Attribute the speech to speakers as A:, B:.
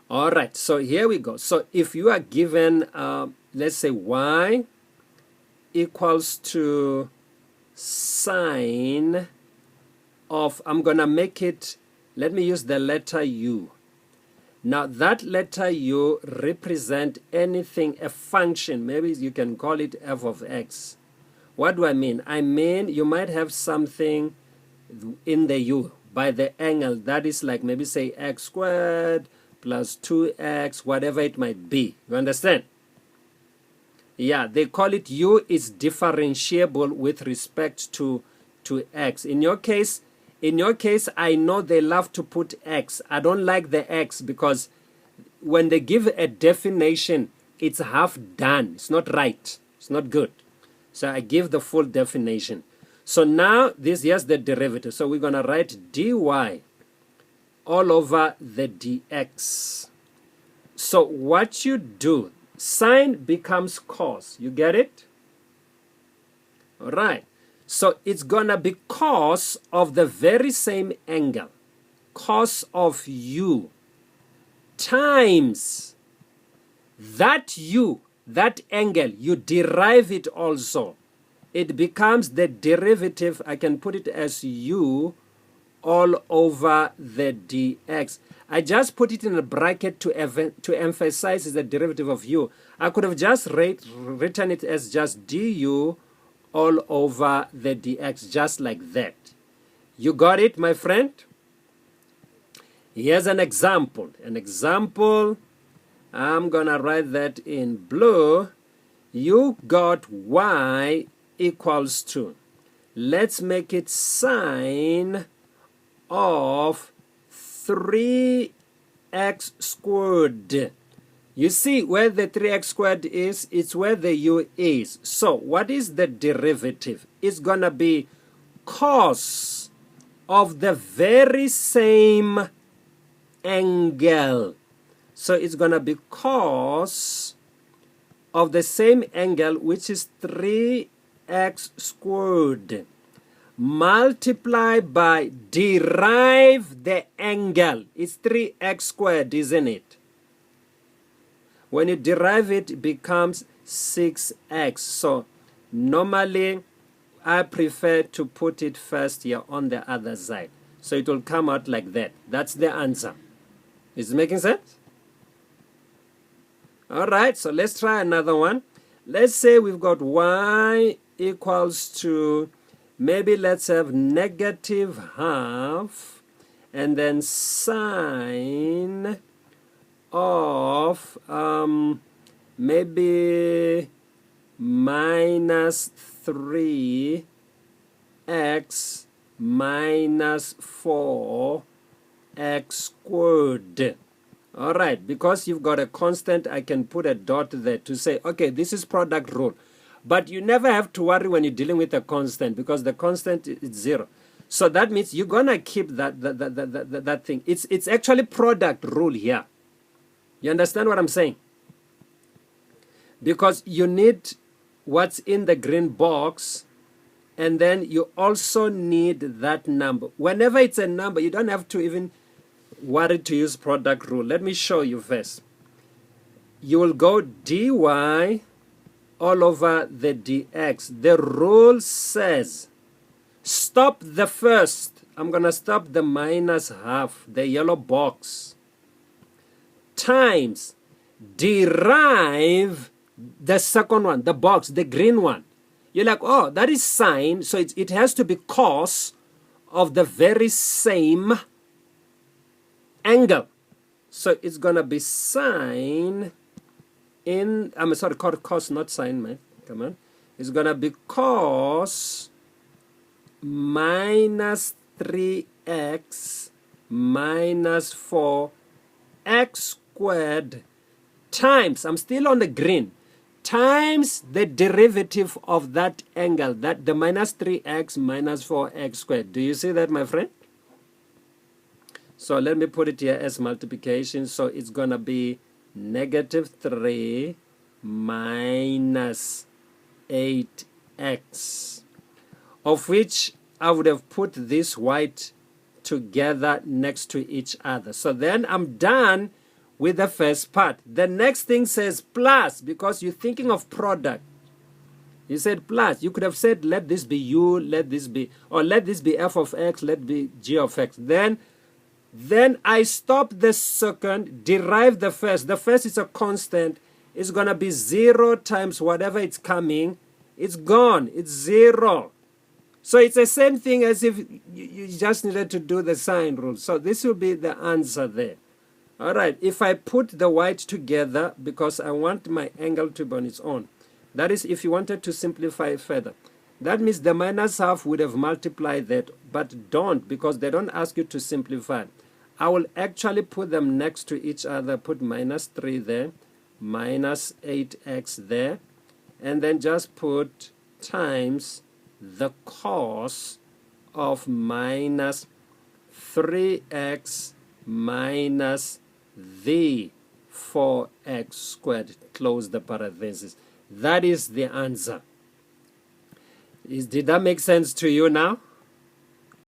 A: All right, so here we go. So if you are given, let's say y equals to sine of, I'm going to make it, let me use the letter u. Now that letter u represent anything, a function, maybe you can call it f of x. What do I mean? I mean you might have something in the u by the angle that is like maybe say x squared plus 2x, whatever it might be. You understand? Yeah, they call it u is differentiable with respect to x. In your case, I know they love to put x. I don't like the x because when they give a definition, it's half done. It's not right. It's not good. So I give the full definition. So now here's the derivative. So we're going to write dy all over the dx. So what you do, sine becomes cos. You get it? All right. So it's going to be cos of the very same angle, cos of u, times that u, that angle, you derive it also. It becomes the derivative, I can put it as u all over the dx. I just put it in a bracket to emphasize the derivative of u. I could have just written it as just du all over the dx, just like that. You got it, my friend? Here's an example. I'm gonna write that in blue. You got y equals to, let's make it sine of 3x squared. You see where the 3x squared is? It's where the u is. So what is the derivative? It's going to be cos of the very same angle. So it's going to be cos of the same angle, which is 3x squared. Multiply by, derive the angle. It's 3x squared, isn't it? When you derive it, it becomes 6x. So normally I prefer to put it first here on the other side. So it will come out like that. That's the answer. Is it making sense? All right, so let's try another one. Let's say we've got y equals to, maybe let's have negative half and then sine of maybe minus 3x minus 4x squared. All right, because you've got a constant, I can put a dot there to say, okay, this is product rule. But you never have to worry when you're dealing with a constant because the constant is 0. So that means you're going to keep that thing. It's actually product rule here. You understand what I'm saying? Because you need what's in the green box, and then you also need that number. Whenever it's a number, you don't have to even worry to use product rule. Let me show you first. You will go dy all over the dx. The rule says stop the first. I'm going to stop the minus half, the yellow box, times derive the second one, the box, the green one. You're like, oh, that is sine, so it has to be cos of the very same angle. So it's going to be sine in, I'm sorry, cos, not sine, man. Come on. It's going to be cos minus 3x minus 4x squared times, I'm still on the green, times the derivative of that angle, that the minus 3x minus 4x squared. Do you see that, my friend? So let me put it here as multiplication. So it's going to be negative 3 minus 8x, of which I would have put this white together next to each other. So then I'm done with the first part. The next thing says plus, because you're thinking of product. You said plus. You could have said let this be u, let this be, or let this be f of x, let be g of x. Then I stop the second, derive the first. The first is a constant. It's going to be 0 times whatever it's coming. It's gone. It's 0. So it's the same thing as if you just needed to do the sign rule. So this will be the answer there. All right, if I put the white together, because I want my angle to be on its own. That is, if you wanted to simplify further. That means the minus half would have multiplied that, but don't, because they don't ask you to simplify. I will actually put them next to each other, put minus 3 there, minus 8x there, and then just put times the cos of minus 3x minus the 4x squared, close the parenthesis. That is the answer. Did that make sense to you now?